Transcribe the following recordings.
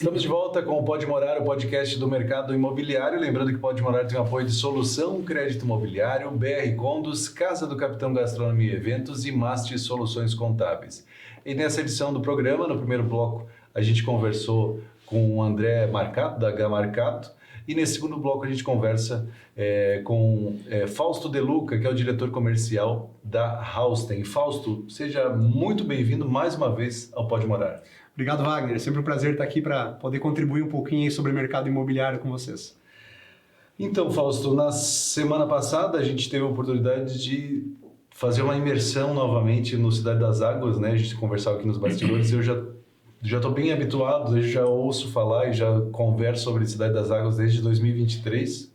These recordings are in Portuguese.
Estamos de volta com o Pode Morar, o podcast do mercado imobiliário. Lembrando que Pode Morar tem o apoio de Solução Crédito Imobiliário, BR Condos, Casa do Capitão Gastronomia e Eventos e Masti Soluções Contábeis. E nessa edição do programa, no primeiro bloco, a gente conversou com o André Marcato, da H Marcato, e nesse segundo bloco a gente conversa com Fausto De Luca, que é o diretor comercial da Hausten. Fausto, seja muito bem-vindo mais uma vez ao Pode Morar. Obrigado, Wagner. É sempre um prazer estar aqui para poder contribuir um pouquinho aí sobre o mercado imobiliário com vocês. Então, Fausto, na semana passada a gente teve a oportunidade de fazer uma imersão novamente no Cidade das Águas, né? A gente conversava aqui nos bastidores e eu já estou bem habituado, eu já ouço falar e já converso sobre Cidade das Águas desde 2023.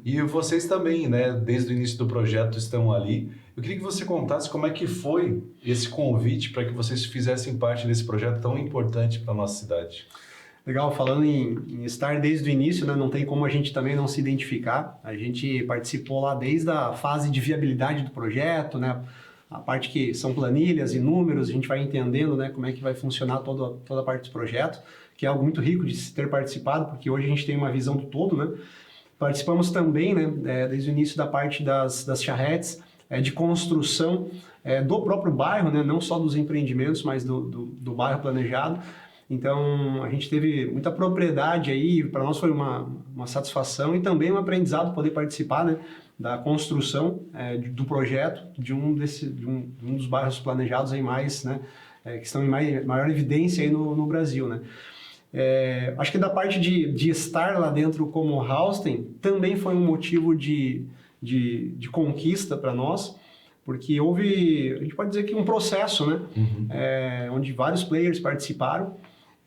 E vocês também, né? Desde o início do projeto estão ali. Eu queria que você contasse como é que foi esse convite para que vocês fizessem parte desse projeto tão importante para a nossa cidade. Legal, falando em estar desde o início, né, não tem como a gente também não se identificar. A gente participou lá desde a fase de viabilidade do projeto, né, a parte que são planilhas e números, a gente vai entendendo, né, como é que vai funcionar toda a parte do projeto, que é algo muito rico de se ter participado, porque hoje a gente tem uma visão do todo, né. Participamos também, né, desde o início da parte das charretes, de construção do próprio bairro, né, não só dos empreendimentos, mas do bairro planejado. Então, a gente teve muita propriedade aí, para nós foi uma satisfação e também um aprendizado poder participar, né, da construção do projeto de um dos bairros planejados aí mais, né, que estão em maior evidência aí no Brasil, né. Acho que da parte de estar lá dentro como Hausten também foi um motivo de conquista para nós, porque houve, a gente pode dizer que um processo, né? Onde vários players participaram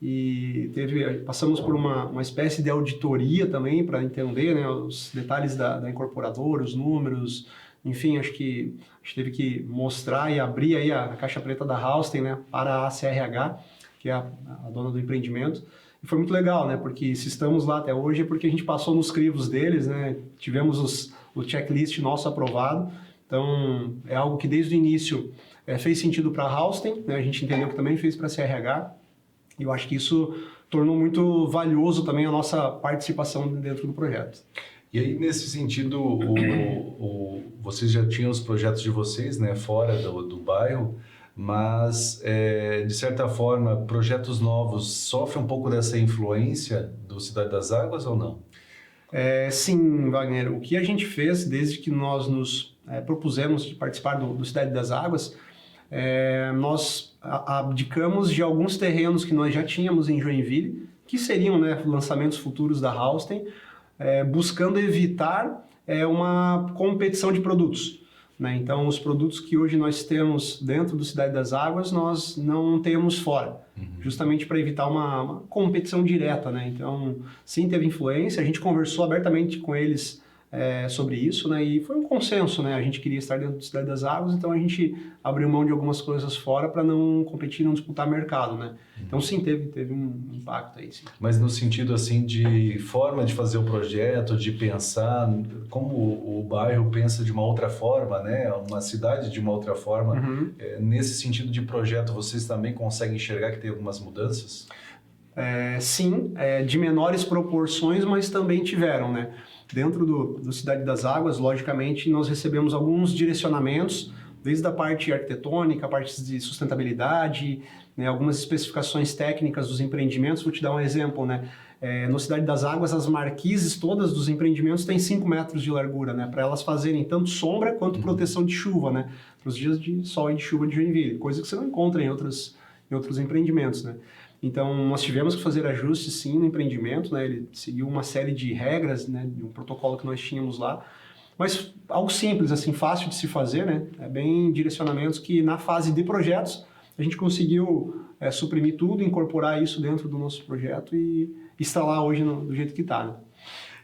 e passamos por uma espécie de auditoria também para entender, né, os detalhes da incorporadora, os números, enfim, acho que a gente teve que mostrar e abrir aí a caixa preta da Hausten, né, para a CRH, que é a dona do empreendimento. E foi muito legal, né? Porque se estamos lá até hoje é porque a gente passou nos crivos deles, né? Tivemos o checklist nosso aprovado. Então, é algo que desde o início fez sentido para a Hausten, né? A gente entendeu que também fez para a CRH. E eu acho que isso tornou muito valioso também a nossa participação dentro do projeto. E aí, nesse sentido, vocês já tinham os projetos de vocês, né? Fora do bairro. Mas, de certa forma, projetos novos sofrem um pouco dessa influência do Cidade das Águas ou não? Sim, Wagner. O que a gente fez desde que nós nos propusemos de participar do Cidade das Águas, nós abdicamos de alguns terrenos que nós já tínhamos em Joinville, que seriam, né, lançamentos futuros da Hausten, buscando evitar uma competição de produtos. Né? Então, os produtos que hoje nós temos dentro do Cidade das Águas, nós não temos fora, justamente para evitar uma competição direta. Né? Então, sim, teve influência, a gente conversou abertamente com eles sobre isso, né? E foi um consenso, né? A gente queria estar dentro do Cidade das Águas, então a gente abriu mão de algumas coisas fora para não competir, não disputar mercado, né? Então, sim, teve um impacto aí, sim. Mas no sentido, assim, de forma de fazer o projeto, de pensar como o bairro pensa de uma outra forma, né? Uma cidade de uma outra forma. Nesse sentido de projeto, vocês também conseguem enxergar que tem algumas mudanças? Sim, de menores proporções, mas também tiveram, né? Dentro do Cidade das Águas, logicamente, nós recebemos alguns direcionamentos, desde a parte arquitetônica, a parte de sustentabilidade, né, algumas especificações técnicas dos empreendimentos. Vou te dar um exemplo, né? No Cidade das Águas, as marquises todas dos empreendimentos têm 5 metros de largura, né? Para elas fazerem tanto sombra quanto proteção de chuva, né? Para os dias de sol e de chuva de Joinville, coisa que você não encontra em outros empreendimentos, né? Então, nós tivemos que fazer ajustes, sim, no empreendimento, né? Ele seguiu uma série de regras, né? De um protocolo que nós tínhamos lá, mas algo simples, assim, fácil de se fazer, né? Bem direcionamentos que, na fase de projetos, a gente conseguiu suprimir tudo, incorporar isso dentro do nosso projeto e instalar hoje do jeito que está, né?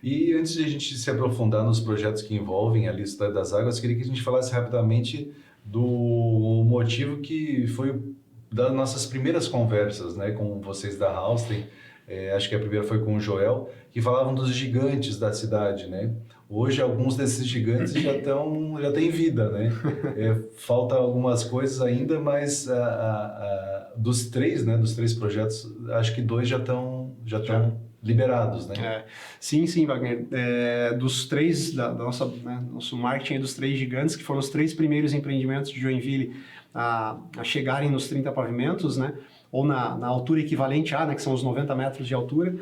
E antes de a gente se aprofundar nos projetos que envolvem ali a Cidade das Águas, queria que a gente falasse rapidamente do motivo que foi das nossas primeiras conversas, né, com vocês da Hausten. Acho que a primeira foi com o Joel, que falavam dos gigantes da cidade, né? Hoje alguns desses gigantes já têm vida, né? Falta algumas coisas ainda, mas dos três projetos, acho que 2 já estão já estão liberados, né? Sim, Wagner. Dos três, nosso marketing é dos 3 gigantes, que foram os 3 primeiros empreendimentos de Joinville a chegarem nos 30 pavimentos, né? Ou na altura equivalente a, né, que são os 90 metros de altura.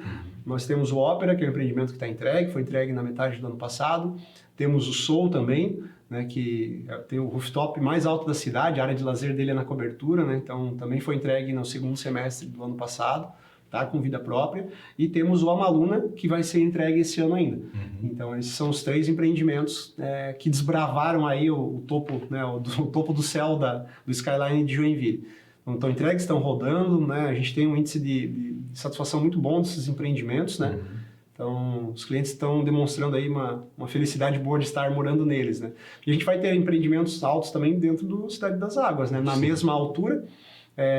Nós temos o Ópera, que é o empreendimento que está entregue, foi entregue na metade do ano passado. Temos o Soul também, né, que tem o rooftop mais alto da cidade, a área de lazer dele é na cobertura, né, então também foi entregue no segundo semestre do ano passado, tá, com vida própria. E temos o Amaluna, que vai ser entregue esse ano ainda. Então esses são os 3 empreendimentos que desbravaram aí o topo, né, o topo do céu do Skyline de Joinville. Então, estão entregues, estão rodando, né, a gente tem um índice de satisfação muito bom desses empreendimentos, né. Então, os clientes estão demonstrando aí uma felicidade boa de estar morando neles, né? E a gente vai ter empreendimentos altos também dentro do Cidade das Águas, né? Na mesma altura,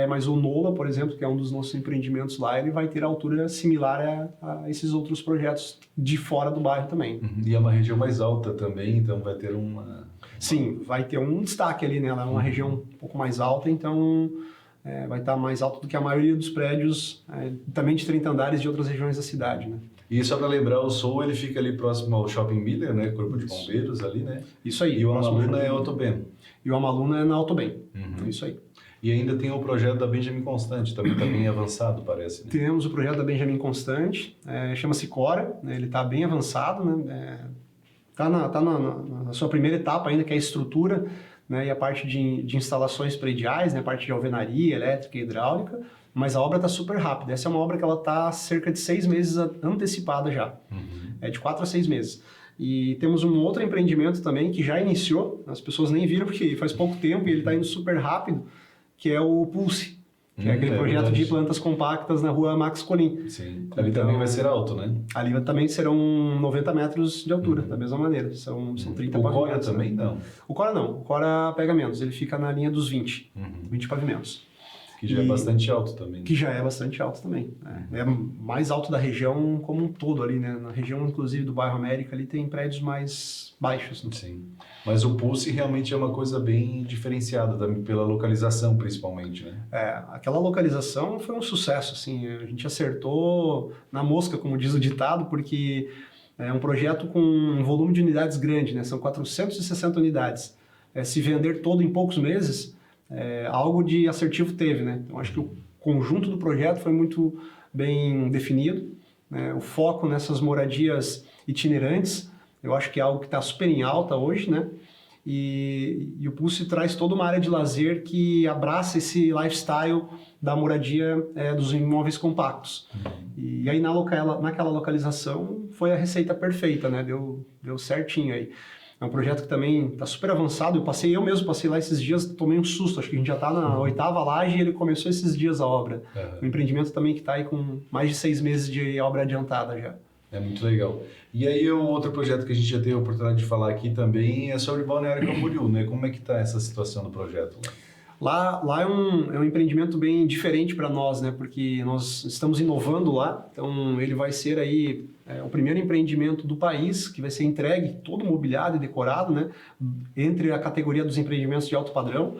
mas o Nola, por exemplo, que é um dos nossos empreendimentos lá, ele vai ter a altura similar a esses outros projetos de fora do bairro também. E é uma região mais alta também, então vai ter Sim, vai ter um destaque ali, né? Ela é uma região um pouco mais alta, então vai estar mais alto do que a maioria dos prédios, também de 30 andares de outras regiões da cidade, né? E só para lembrar, o Soul ele fica ali próximo ao Shopping Miller, né? Corpo de Bombeiros ali, né? Isso aí. E o Amaluna é Autobem. E o Amaluna é na Autobem. Isso aí. E ainda tem o projeto da Benjamin Constant, também está bem avançado, parece. Né? Temos o projeto da Benjamin Constant, chama-se Cora, né? Ele está bem avançado, né? Tá na sua primeira etapa ainda, que é a estrutura, né? E a parte de instalações prediais, né? A parte de alvenaria, elétrica e hidráulica. Mas a obra está super rápida. Essa é uma obra que ela está cerca de 6 meses antecipada já. De 4 a 6 meses. E temos um outro empreendimento também que já iniciou, as pessoas nem viram porque faz pouco tempo e ele está indo super rápido, que é o Pulse, que é aquele projeto verdade. de plantas compactas na rua Max Colim. Sim, ali também vai ser alto, né? Ali também serão 90 metros de altura, da mesma maneira. São 30 o pavimentos. O Cora também não? O Cora não. O Cora pega menos, ele fica na linha dos 20 pavimentos. Que já é bastante alto também. Que já é bastante alto também. É mais alto da região como um todo ali, né? Na região, inclusive, do bairro América, ali tem prédios mais baixos. Né? Sim. Mas o Pulse realmente é uma coisa bem diferenciada, pela localização, principalmente, né? Aquela localização foi um sucesso, assim. A gente acertou na mosca, como diz o ditado, porque é um projeto com um volume de unidades grande, né? São 460 unidades. Se vender todo em poucos meses... algo de assertivo teve, né? Então, acho que o conjunto do projeto foi muito bem definido, né? O foco nessas moradias itinerantes, eu acho que é algo que está super em alta hoje, né? E o Pulse traz toda uma área de lazer que abraça esse lifestyle da moradia dos imóveis compactos. E aí, naquela localização, foi a receita perfeita, né? Deu certinho aí. É um projeto que também está super avançado. Eu mesmo passei lá esses dias, tomei um susto. Acho que a gente já está na 8ª laje e ele começou esses dias a obra. Um empreendimento também que está aí com mais de 6 meses de obra adiantada já. É muito legal. E aí o outro projeto que a gente já teve a oportunidade de falar aqui também é sobre Balneário Camboriú, né? Como é que está essa situação do projeto lá? Lá é um empreendimento bem diferente para nós, né? Porque nós estamos inovando lá. Então ele vai ser aí o primeiro empreendimento do país que vai ser entregue todo mobiliado e decorado, né? Entre a categoria dos empreendimentos de alto padrão.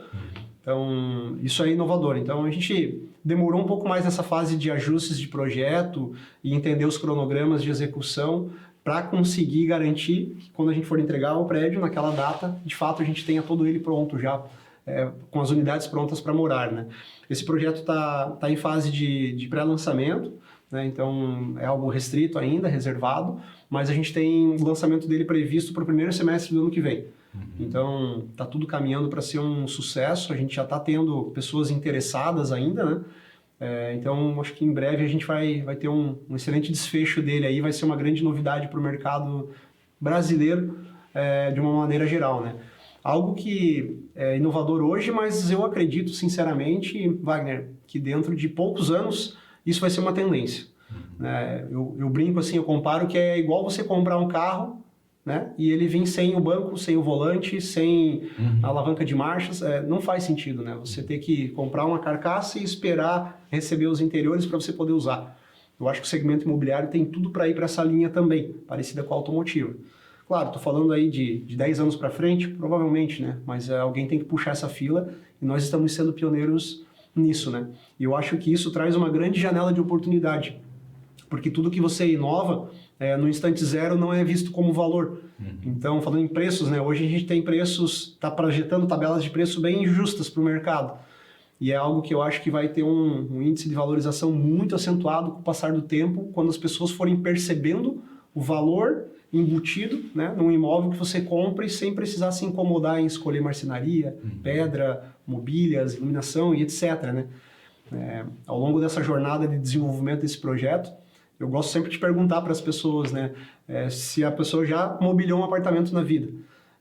Então isso é inovador. Então a gente demorou um pouco mais nessa fase de ajustes de projeto e entender os cronogramas de execução para conseguir garantir que quando a gente for entregar o prédio naquela data, de fato a gente tenha todo ele pronto já. Com as unidades prontas para morar, né? Esse projeto está em fase de pré-lançamento, né? Então é algo restrito ainda, reservado, mas a gente tem o lançamento dele previsto para o primeiro semestre do ano que vem. Então está tudo caminhando para ser um sucesso, a gente já está tendo pessoas interessadas ainda, né? Então acho que em breve a gente vai ter um excelente desfecho dele aí, vai ser uma grande novidade para o mercado brasileiro de uma maneira geral, né? Algo que é inovador hoje, mas eu acredito sinceramente, Wagner, que dentro de poucos anos isso vai ser uma tendência. Eu brinco assim, eu comparo que é igual você comprar um carro, né, e ele vir sem o banco, sem o volante, sem a alavanca de marchas, não faz sentido, né? Você ter que comprar uma carcaça e esperar receber os interiores para você poder usar. Eu acho que o segmento imobiliário tem tudo para ir para essa linha também, parecida com a automotiva. Claro, estou falando aí de 10 anos para frente, provavelmente, né? Mas alguém tem que puxar essa fila e nós estamos sendo pioneiros nisso, né? E eu acho que isso traz uma grande janela de oportunidade porque tudo que você inova no instante zero não é visto como valor. Então, falando em preços, né? Hoje a gente tem preços, está projetando tabelas de preço bem justas para o mercado. E é algo que eu acho que vai ter um índice de valorização muito acentuado com o passar do tempo, quando as pessoas forem percebendo o valor embutido, né, num imóvel que você compre sem precisar se incomodar em escolher marcenaria, pedra, mobílias, iluminação e etc. Né? Ao longo dessa jornada de desenvolvimento desse projeto, eu gosto sempre de perguntar para as pessoas, né, se a pessoa já mobiliou um apartamento na vida.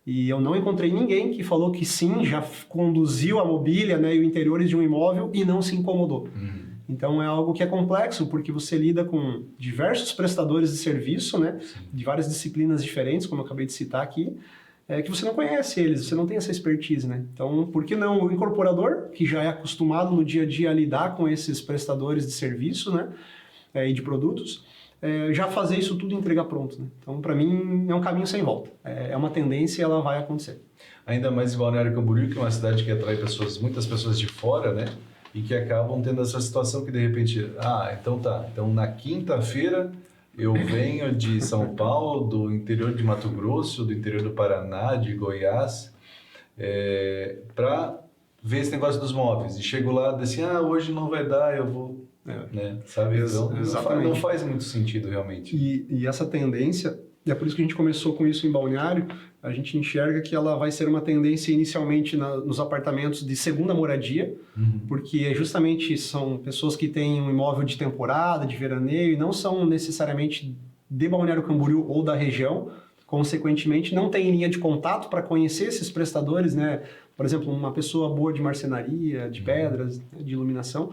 E eu não encontrei ninguém que falou que sim, já conduziu a mobília, né, e os interiores de um imóvel e não se incomodou. Então é algo que é complexo, porque você lida com diversos prestadores de serviço, né, de várias disciplinas diferentes, como eu acabei de citar aqui, que você não conhece eles, você não tem essa expertise, né? Então, por que não o incorporador, que já é acostumado no dia a dia a lidar com esses prestadores de serviço, né, e de produtos, já fazer isso tudo e entregar pronto, né? Então, para mim, é um caminho sem volta. É uma tendência e ela vai acontecer. Ainda mais em Balneário Camboriú, que é uma cidade que atrai muitas pessoas de fora, né? E que acabam tendo essa situação que de repente, então na quinta-feira eu venho de São Paulo, do interior de Mato Grosso, do interior do Paraná, de Goiás, para ver esse negócio dos móveis. E chego lá e assim, hoje não vai dar, eu vou, né? Sabe? Então, não faz muito sentido realmente. E essa tendência, é por isso que a gente começou com isso em Balneário, a gente enxerga que ela vai ser uma tendência inicialmente nos apartamentos de segunda moradia, porque justamente são pessoas que têm um imóvel de temporada, de veraneio, e não são necessariamente de Balneário Camboriú ou da região, consequentemente não tem linha de contato para conhecer esses prestadores, né? Por exemplo, uma pessoa boa de marcenaria, de pedras, de iluminação,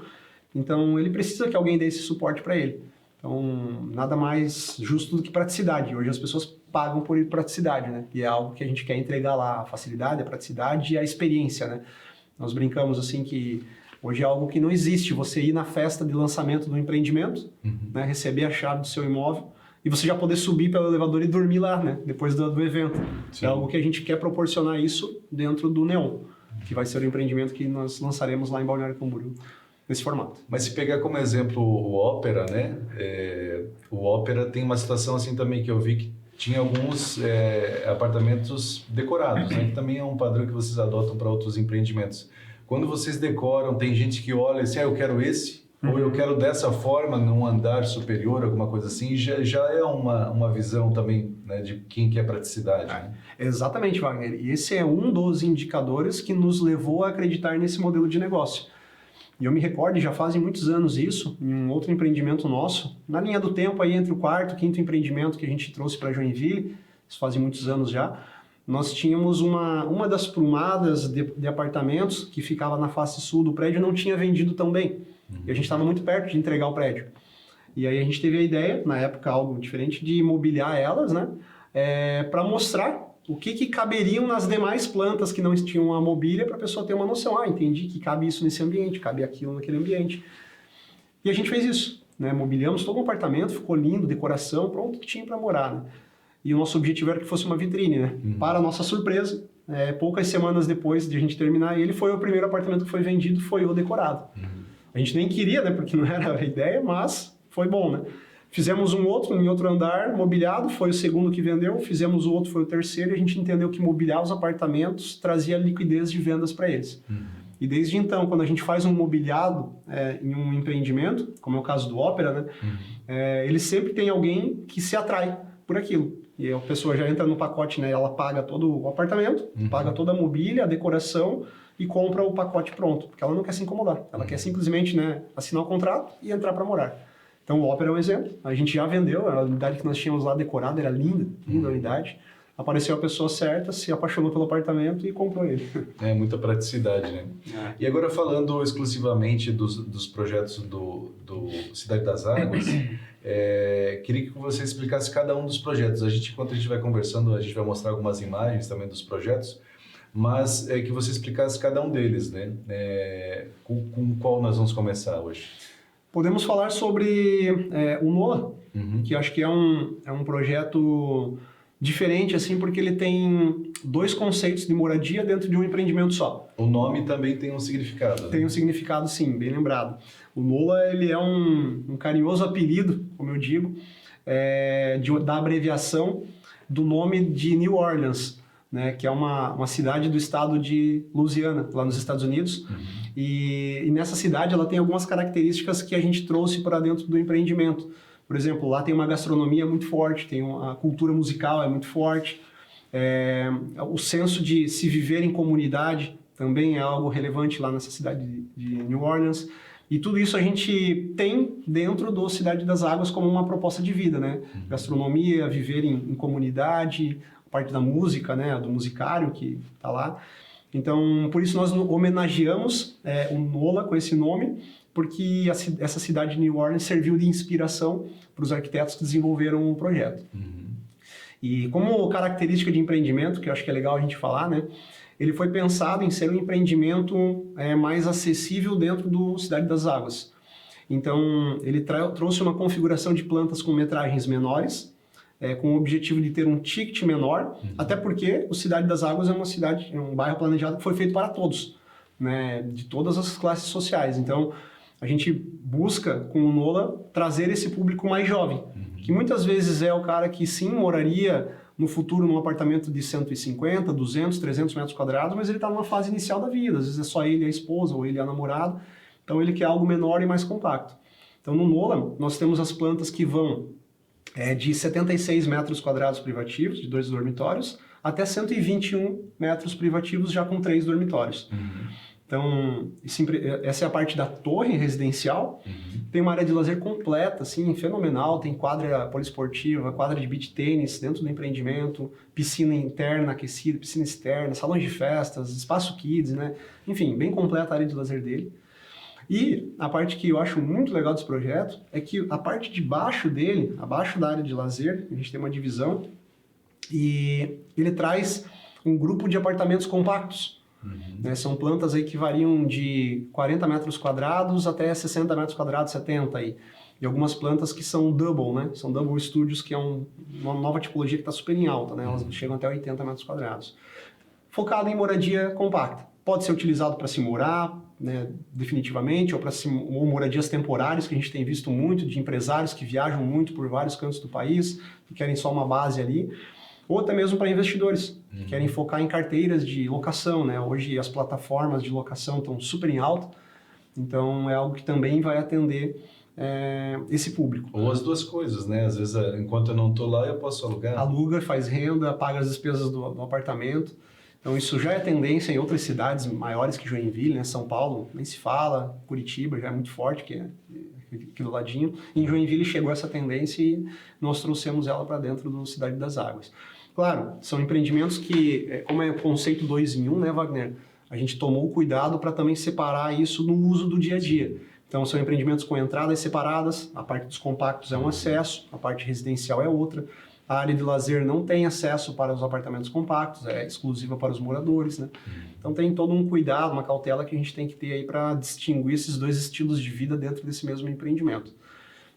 então ele precisa que alguém dê esse suporte para ele. Então, nada mais justo do que praticidade. Hoje as pessoas pagam por praticidade, né? E é algo que a gente quer entregar lá, a facilidade, a praticidade e a experiência, né? Nós brincamos assim que hoje é algo que não existe, você ir na festa de lançamento do empreendimento, né? Receber a chave do seu imóvel e você já poder subir pelo elevador e dormir lá, né? Depois do evento. Sim. É algo que a gente quer proporcionar isso dentro do Neon, que vai ser o empreendimento que nós lançaremos lá em Balneário Camboriú. Nesse formato. Mas se pegar como exemplo o Ópera, né? O Ópera tem uma situação assim também que eu vi que tinha alguns apartamentos decorados, né? Que também é um padrão que vocês adotam para outros empreendimentos. Quando vocês decoram, tem gente que olha assim, eu quero esse, ou eu quero dessa forma, num andar superior, alguma coisa assim, já é uma visão também, né, de quem quer praticidade. Né? Exatamente, Wagner. E esse é um dos indicadores que nos levou a acreditar nesse modelo de negócio. E eu me recordo, já fazem muitos anos isso, em um outro empreendimento nosso, na linha do tempo aí entre o quarto e o quinto empreendimento que a gente trouxe para Joinville, isso fazem muitos anos já, nós tínhamos uma das prumadas de apartamentos que ficava na face sul do prédio não tinha vendido tão bem. E a gente estava muito perto de entregar o prédio. E aí a gente teve a ideia, na época algo diferente, de mobiliar elas, né, para mostrar o que caberiam nas demais plantas que não tinham a mobília para a pessoa ter uma noção. Entendi que cabe isso nesse ambiente, cabe aquilo naquele ambiente. E a gente fez isso, né? Mobiliamos todo o apartamento, ficou lindo, decoração, pronto, que tinha para morar, né? E o nosso objetivo era que fosse uma vitrine, né? Para a nossa surpresa, poucas semanas depois de a gente terminar ele, foi o primeiro apartamento que foi vendido, foi o decorado. A gente nem queria, né? Porque não era a ideia, mas foi bom, né? Fizemos um outro em outro andar, mobiliado, foi o segundo que vendeu, fizemos o outro, foi o terceiro, e a gente entendeu que mobiliar os apartamentos trazia liquidez de vendas para eles. E desde então, quando a gente faz um mobiliado em um empreendimento, como é o caso do Ópera, né, ele sempre tem alguém que se atrai por aquilo. E a pessoa já entra no pacote, né, ela paga todo o apartamento, paga toda a mobília, a decoração e compra o pacote pronto, porque ela não quer se incomodar, ela quer simplesmente, né, assinar o contrato e entrar para morar. Então, o Ópera é um exemplo. A gente já vendeu, a unidade que nós tínhamos lá decorada era linda a unidade. Apareceu a pessoa certa, se apaixonou pelo apartamento e comprou ele. Muita praticidade, né? E agora, falando exclusivamente dos projetos do Cidade das Águas, queria que você explicasse cada um dos projetos. Enquanto a gente vai conversando, a gente vai mostrar algumas imagens também dos projetos, mas que você explicasse cada um deles, né? Com qual nós vamos começar hoje? Podemos falar sobre o NOA, que acho que é um projeto diferente assim porque ele tem 2 conceitos de moradia dentro de um empreendimento só. O nome também tem um significado, né? Tem um significado, sim, bem lembrado. O NOLA, ele é um carinhoso apelido, como eu digo, da abreviação do nome de New Orleans, né, que é uma cidade do estado de Louisiana, lá nos Estados Unidos. E nessa cidade ela tem algumas características que a gente trouxe para dentro do empreendimento. Por exemplo, lá tem uma gastronomia muito forte, a cultura musical é muito forte, o senso de se viver em comunidade também é algo relevante lá nessa cidade de New Orleans. E tudo isso a gente tem dentro do Cidade das Águas como uma proposta de vida, né? Gastronomia, viver em comunidade, a parte da música, né? Do musicário que está lá. Então, por isso nós homenageamos o NOLA com esse nome, porque essa cidade de New Orleans serviu de inspiração para os arquitetos que desenvolveram o projeto. E como característica de empreendimento, que eu acho que é legal a gente falar, né? Ele foi pensado em ser um empreendimento mais acessível dentro do Cidade das Águas. Então, ele trouxe uma configuração de plantas com metragens menores, com o objetivo de ter um ticket menor, até porque o Cidade das Águas é um bairro planejado que foi feito para todos, né, de todas as classes sociais. Então, a gente busca, com o NOLA, trazer esse público mais jovem, que muitas vezes é o cara que sim moraria no futuro num apartamento de 150, 200, 300 metros quadrados, mas ele está numa fase inicial da vida, às vezes é só ele e a esposa, ou ele e a namorada, então ele quer algo menor e mais compacto. Então no NOLA, nós temos as plantas que vão de 76 metros quadrados privativos, de 2 dormitórios, até 121 metros privativos já com 3 dormitórios. Então, essa é a parte da torre residencial. Tem uma área de lazer completa, assim, fenomenal. Tem quadra poliesportiva, quadra de beach tênis dentro do empreendimento, piscina interna aquecida, piscina externa, salões de festas, espaço kids, né? Enfim, bem completa a área de lazer dele. E a parte que eu acho muito legal desse projeto é que a parte de baixo dele, abaixo da área de lazer, a gente tem uma divisão e ele traz um grupo de apartamentos compactos. Né? São plantas aí que variam de 40 metros quadrados até 60 metros quadrados, 70 aí. E algumas plantas que são double, né? São double studios, que é uma nova tipologia que está super em alta, né? Elas chegam até 80 metros quadrados. Focado em moradia compacta. Pode ser utilizado para se morar, né, definitivamente, ou moradias temporárias, que a gente tem visto muito, de empresários que viajam muito por vários cantos do país, que querem só uma base ali. Ou até mesmo para investidores, que querem focar em carteiras de locação, né? Hoje as plataformas de locação estão super em alta, então é algo que também vai atender esse público. Ou as duas coisas, né? Às vezes, enquanto eu não estou lá, eu posso alugar. Aluga, faz renda, paga as despesas do apartamento. Então isso já é tendência em outras cidades maiores que Joinville, né? São Paulo, nem se fala, Curitiba já é muito forte, que é aqui do ladinho. Em Joinville chegou essa tendência e nós trouxemos ela para dentro do Cidade das Águas. Claro, são empreendimentos que, como é o conceito 2 em 1, né, Wagner? A gente tomou cuidado para também separar isso no uso do dia a dia. Então, são empreendimentos com entradas separadas, a parte dos compactos é um acesso, a parte residencial é outra. A área de lazer não tem acesso para os apartamentos compactos, é exclusiva para os moradores, né? Então, tem todo um cuidado, uma cautela que a gente tem que ter aí para distinguir esses dois estilos de vida dentro desse mesmo empreendimento.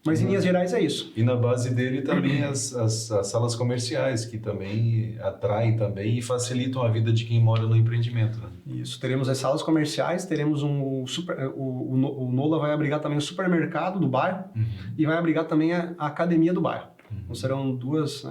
Mas, em linhas gerais, é isso. E na base dele também as salas comerciais, que também atraem também e facilitam a vida de quem mora no empreendimento. Né? Isso, teremos as salas comerciais, teremos o NOLA vai abrigar também o supermercado do bairro e vai abrigar também a academia do bairro. Então, serão duas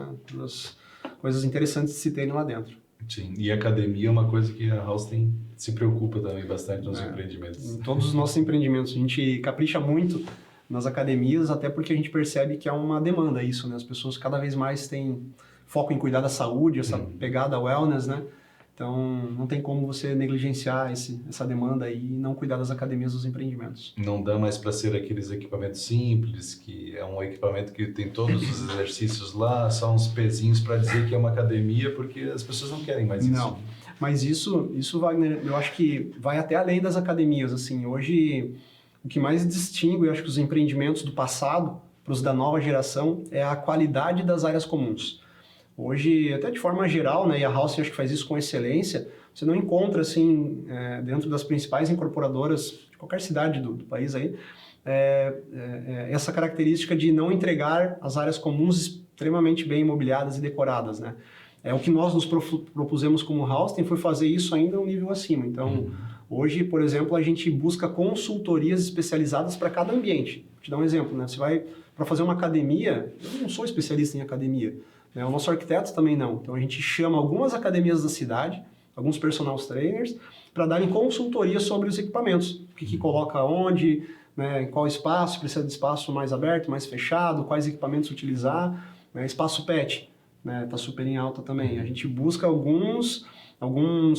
coisas interessantes de se terem lá dentro. Sim, e academia é uma coisa que a House se preocupa também bastante nos empreendimentos. Em todos os nossos empreendimentos, a gente capricha muito nas academias, até porque a gente percebe que há uma demanda isso, né? As pessoas cada vez mais têm foco em cuidar da saúde, essa pegada wellness, né? Então, não tem como você negligenciar essa demanda aí e não cuidar das academias dos empreendimentos. Não dá mais para ser aqueles equipamentos simples, que é um equipamento que tem todos os exercícios lá, só uns pezinhos para dizer que é uma academia, porque as pessoas não querem mais isso. Não, mas isso, Wagner, eu acho que vai até além das academias, assim. Hoje, o que mais distingue, eu acho que os empreendimentos do passado para os da nova geração é a qualidade das áreas comuns. Hoje, até de forma geral, né, e a House acho que faz isso com excelência, você não encontra, assim, dentro das principais incorporadoras de qualquer cidade do país aí, essa característica de não entregar as áreas comuns extremamente bem imobiliadas e decoradas, né? O que nós nos propusemos como Housing foi fazer isso ainda um nível acima. Então, hoje, por exemplo, a gente busca consultorias especializadas para cada ambiente. Vou te dar um exemplo, né? Você vai para fazer uma academia, eu não sou especialista em academia, né? O nosso arquiteto também não. Então, a gente chama algumas academias da cidade, alguns personal trainers, para darem consultoria sobre os equipamentos. O que coloca onde, né, em qual espaço, precisa de espaço mais aberto, mais fechado, quais equipamentos utilizar, né? Espaço pet, né, tá super em alta também. A gente busca alguns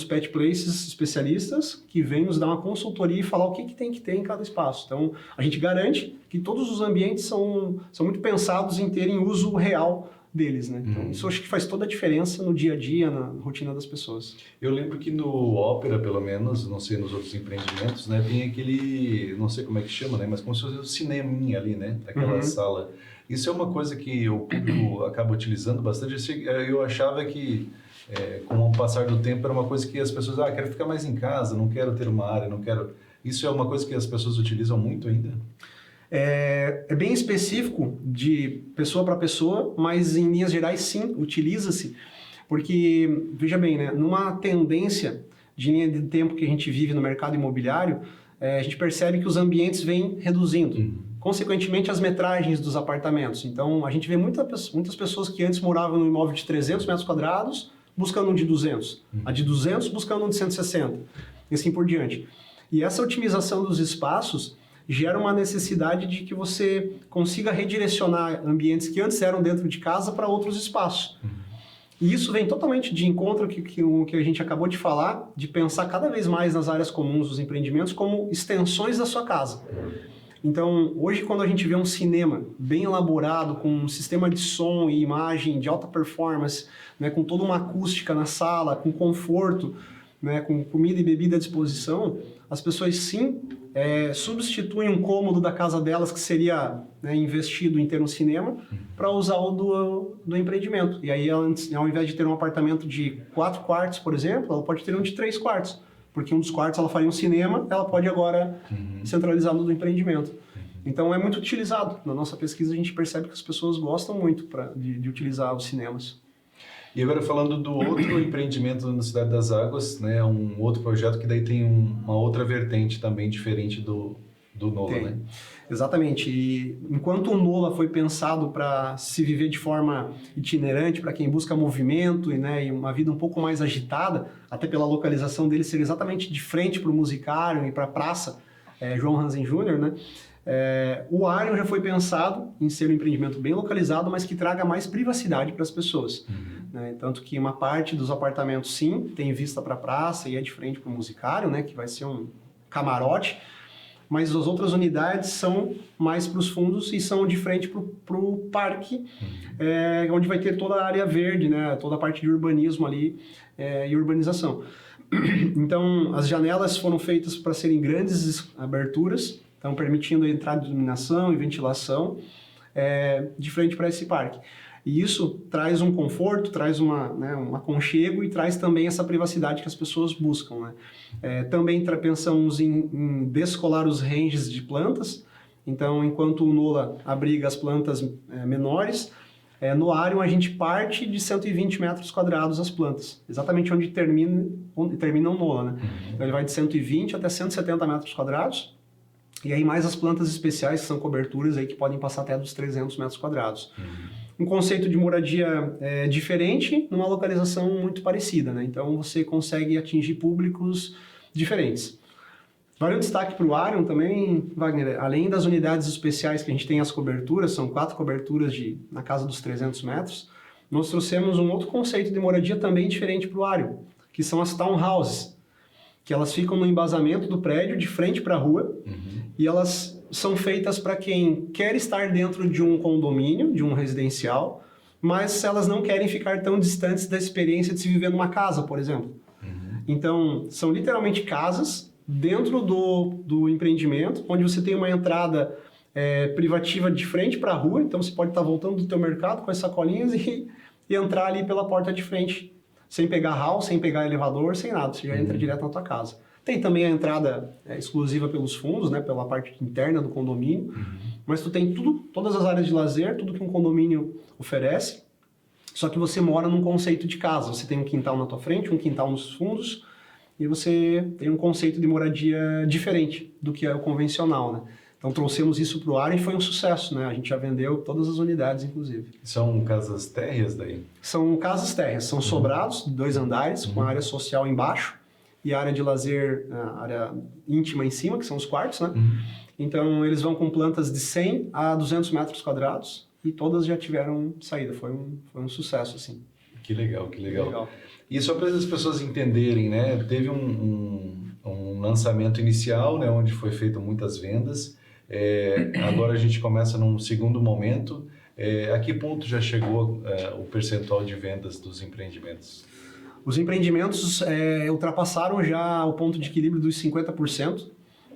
pet places especialistas que vêm nos dar uma consultoria e falar o que tem que ter em cada espaço. Então, a gente garante que todos os ambientes são muito pensados em terem uso real deles, né? Então, isso eu acho que faz toda a diferença no dia a dia, na rotina das pessoas. Eu lembro que no Ópera, pelo menos, não sei nos outros empreendimentos, né, tem aquele, não sei como é que chama, né, mas como se fosse um cineminha ali, né, aquela sala. Isso é uma coisa que o público acaba utilizando bastante. Eu achava que, com o passar do tempo, era uma coisa que as pessoas, quero ficar mais em casa, não quero ter uma área, não quero... Isso é uma coisa que as pessoas utilizam muito ainda? É bem específico de pessoa para pessoa, mas em linhas gerais, sim, utiliza-se. Porque, veja bem, né, numa tendência de linha de tempo que a gente vive no mercado imobiliário, a gente percebe que os ambientes vêm reduzindo. Consequentemente, as metragens dos apartamentos. Então, a gente vê muitas pessoas que antes moravam num imóvel de 300 metros quadrados, buscando um de 200. A de 200 buscando um de 160. E assim por diante. E essa otimização dos espaços gera uma necessidade de que você consiga redirecionar ambientes que antes eram dentro de casa para outros espaços. E isso vem totalmente de encontro com o que a gente acabou de falar, de pensar cada vez mais nas áreas comuns dos empreendimentos como extensões da sua casa. Então, hoje, quando a gente vê um cinema bem elaborado, com um sistema de som e imagem de alta performance, né, com toda uma acústica na sala, com conforto, né, com comida e bebida à disposição, as pessoas sim substituem um cômodo da casa delas que seria, né, investido em ter um cinema para usar o do empreendimento. E aí, ao invés de ter um apartamento de 4 quartos, por exemplo, ela pode ter um de 3 quartos. Porque um dos quartos ela faria um cinema, ela pode agora centralizar no do empreendimento. Então é muito utilizado. Na nossa pesquisa a gente percebe que as pessoas gostam muito de utilizar os cinemas. E agora falando do outro empreendimento na Cidade das Águas, né, um outro projeto que daí tem uma outra vertente também diferente do NOLA, né? Exatamente. E enquanto o NOLA foi pensado para se viver de forma itinerante, para quem busca movimento e uma vida um pouco mais agitada, até pela localização dele ser exatamente de frente para o Musicário e para a praça João Hansen Jr., né? O Arion já foi pensado em ser um empreendimento bem localizado, mas que traga mais privacidade para as pessoas. Né? Tanto que uma parte dos apartamentos, sim, tem vista para a praça e é de frente para o Musicário, né? Que vai ser um camarote, mas as outras unidades são mais para os fundos e são de frente para o parque, onde vai ter toda a área verde, né? Toda a parte de urbanismo ali e urbanização. Então, as janelas foram feitas para serem grandes aberturas, então permitindo a entrada de iluminação e ventilação de frente para esse parque. E isso traz um conforto, traz um aconchego e traz também essa privacidade que as pessoas buscam, né? Também pensamos em descolar os ranges de plantas. Então, enquanto o NOLA abriga as plantas menores, no Arion a gente parte de 120 metros quadrados as plantas, exatamente onde termina o NOLA, né? Então, ele vai de 120 até 170 metros quadrados. E aí mais as plantas especiais, que são coberturas aí que podem passar até dos 300 metros quadrados. Um conceito de moradia diferente, numa localização muito parecida, né? Então você consegue atingir públicos diferentes. Vale um destaque para o Arion também, Wagner, além das unidades especiais que a gente tem as coberturas, são 4 coberturas na casa dos 300 metros, nós trouxemos um outro conceito de moradia também diferente para o Arion, que são as townhouses, que elas ficam no embasamento do prédio, de frente para a rua, e elas são feitas para quem quer estar dentro de um condomínio, de um residencial, mas elas não querem ficar tão distantes da experiência de se viver numa casa, por exemplo. Então, são literalmente casas dentro do empreendimento, onde você tem uma entrada privativa de frente para a rua, então você pode estar voltando do teu mercado com as sacolinhas e entrar ali pela porta de frente, sem pegar hall, sem pegar elevador, sem nada, você já entra direto na tua casa. Tem também a entrada exclusiva pelos fundos, né, pela parte interna do condomínio, mas tu tem tudo, todas as áreas de lazer, tudo que um condomínio oferece, só que você mora num conceito de casa. Você tem um quintal na tua frente, um quintal nos fundos, e você tem um conceito de moradia diferente do que é o convencional, né? Então trouxemos isso para o ar e foi um sucesso, né? A gente já vendeu todas as unidades, inclusive. São casas térreas daí? São casas térreas, são sobrados, 2 andares, com a área social embaixo e a área de lazer, a área íntima em cima, que são os quartos, né? Então eles vão com plantas de 100 a 200 metros quadrados e todas já tiveram saída. Foi um sucesso, assim. Que legal, que legal. E só para as pessoas entenderem, né? Teve um lançamento inicial, né? Onde foi feito muitas vendas. Agora a gente começa num segundo momento. A que ponto já chegou o percentual de vendas dos empreendimentos? Os empreendimentos ultrapassaram já o ponto de equilíbrio dos 50%.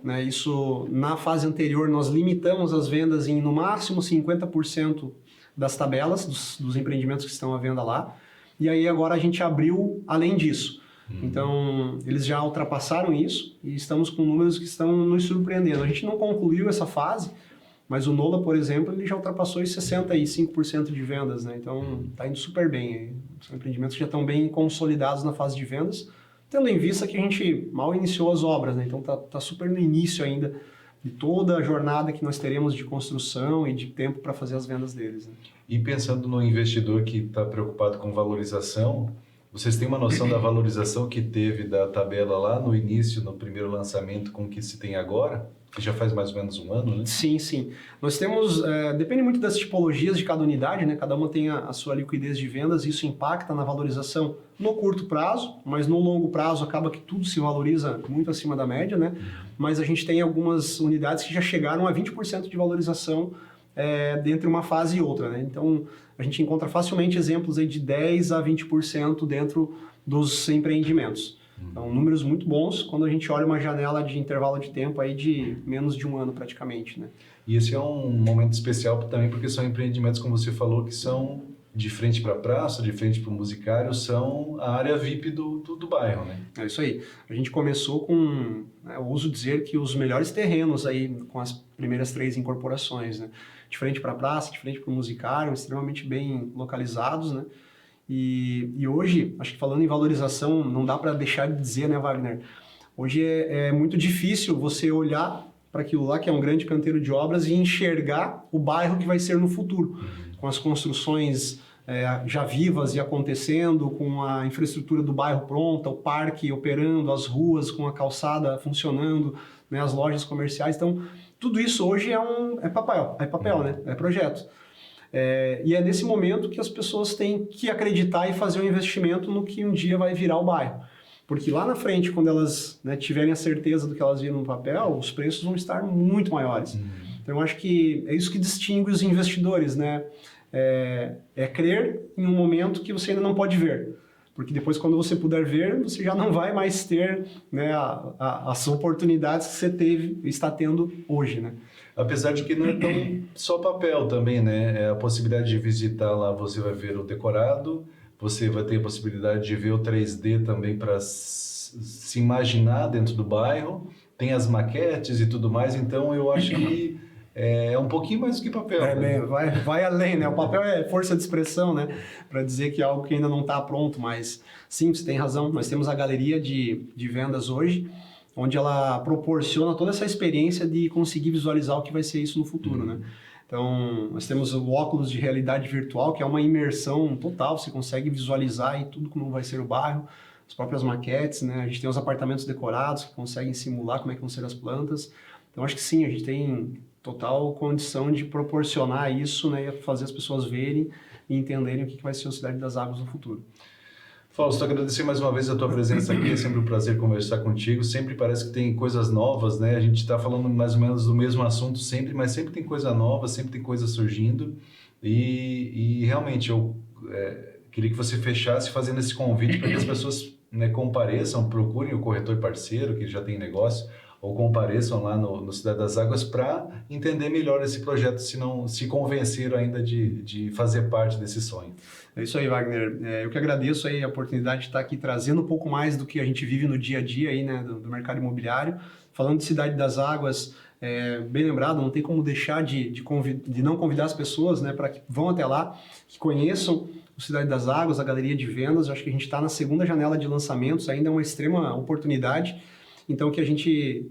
Né? Isso, na fase anterior, nós limitamos as vendas em, no máximo, 50% das tabelas dos empreendimentos que estão à venda lá. E aí agora a gente abriu além disso. Então, eles já ultrapassaram isso e estamos com números que estão nos surpreendendo. A gente não concluiu essa fase, mas o Nola, por exemplo, ele já ultrapassou os 65% de vendas, né? Então, está indo super bem. São empreendimentos que já estão bem consolidados na fase de vendas, tendo em vista que a gente mal iniciou as obras, né? Então, tá super no início ainda de toda a jornada que nós teremos de construção e de tempo para fazer as vendas deles, né? E pensando no investidor que está preocupado com valorização, vocês têm uma noção da valorização que teve da tabela lá no início, no primeiro lançamento, com o que se tem agora? Que já faz mais ou menos um ano, né? Sim, sim. Nós temos, depende muito das tipologias de cada unidade, né? Cada uma tem a sua liquidez de vendas, isso impacta na valorização no curto prazo, mas no longo prazo acaba que tudo se valoriza muito acima da média, né? Mas a gente tem algumas unidades que já chegaram a 20% de valorização entre uma fase e outra, né? Então, a gente encontra facilmente exemplos aí de 10% a 20% dentro dos empreendimentos. Então, números muito bons quando a gente olha uma janela de intervalo de tempo aí de menos de um ano praticamente, né? E esse é um momento especial também porque são empreendimentos, como você falou, que são de frente para a praça, de frente para o musicário, são a área VIP do bairro, né? É isso aí. A gente começou com, eu uso dizer que os melhores terrenos aí com as primeiras 3 incorporações, né? De frente para a praça, de frente para o musicário, extremamente bem localizados, né? E hoje, acho que falando em valorização, não dá para deixar de dizer, né, Wagner? Hoje é muito difícil você olhar para aquilo lá, que é um grande canteiro de obras, e enxergar o bairro que vai ser no futuro, com as construções já vivas e acontecendo, com a infraestrutura do bairro pronta, o parque operando, as ruas com a calçada funcionando, né, as lojas comerciais. Então, tudo isso hoje é papel, né? É projeto. E é nesse momento que as pessoas têm que acreditar e fazer um investimento no que um dia vai virar o bairro. Porque lá na frente, quando elas, né, tiverem a certeza do que elas viram no papel, os preços vão estar muito maiores. Então, eu acho que é isso que distingue os investidores, né? Crer em um momento que você ainda não pode ver. Porque depois, quando você puder ver, você já não vai mais ter, né, as oportunidades que você está tendo hoje, né? Apesar de que não é tão só papel também, né? A possibilidade de visitar lá, você vai ver o decorado, você vai ter a possibilidade de ver o 3D também para se imaginar dentro do bairro, tem as maquetes e tudo mais, então eu acho que é um pouquinho mais do que papel. Né? Vai além, né? O papel é força de expressão, né? Para dizer que é algo que ainda não está pronto, mas sim, você tem razão. Nós temos a galeria de vendas hoje, onde ela proporciona toda essa experiência de conseguir visualizar o que vai ser isso no futuro, né? Então, nós temos o óculos de realidade virtual, que é uma imersão total, você consegue visualizar em tudo como vai ser o bairro, as próprias maquetes, né? A gente tem os apartamentos decorados que conseguem simular como é que vão ser as plantas. Então, acho que sim, a gente tem total condição de proporcionar isso, né? E fazer as pessoas verem e entenderem o que vai ser a Cidade das Águas no futuro. Fausto, agradecer mais uma vez a tua presença aqui, é sempre um prazer conversar contigo, sempre parece que tem coisas novas, né? A gente está falando mais ou menos do mesmo assunto sempre, mas sempre tem coisa nova, sempre tem coisa surgindo e realmente eu queria que você fechasse fazendo esse convite para que as pessoas, né, compareçam, procurem o corretor parceiro que já tem negócio, ou compareçam lá no Cidade das Águas para entender melhor esse projeto, se não se convenceram ainda de fazer parte desse sonho. É isso aí, Wagner. Eu que agradeço aí a oportunidade de estar aqui trazendo um pouco mais do que a gente vive no dia a dia aí, né, do mercado imobiliário. Falando de Cidade das Águas, bem lembrado, não tem como deixar de não convidar as pessoas, né, para que vão até lá, que conheçam o Cidade das Águas, a galeria de vendas. Eu acho que a gente está na segunda janela de lançamentos, ainda é uma extrema oportunidade, então que a gente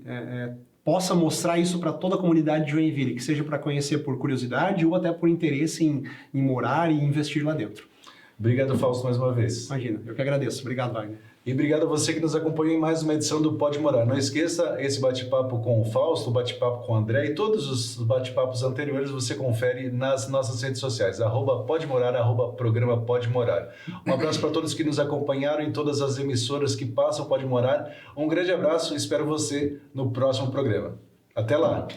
possa mostrar isso para toda a comunidade de Joinville, que seja para conhecer por curiosidade ou até por interesse em morar e investir lá dentro. Obrigado, Fausto, mais uma vez. Imagina, eu que agradeço. Obrigado, Wagner. E obrigado a você que nos acompanhou em mais uma edição do Pode Morar. Não esqueça, esse bate-papo com o Fausto, o bate-papo com o André e todos os bate-papos anteriores você confere nas nossas redes sociais, @podemorar, @programa Pode Morar. Um abraço para todos que nos acompanharam em todas as emissoras que passam Pode Morar. Um grande abraço e espero você no próximo programa. Até lá!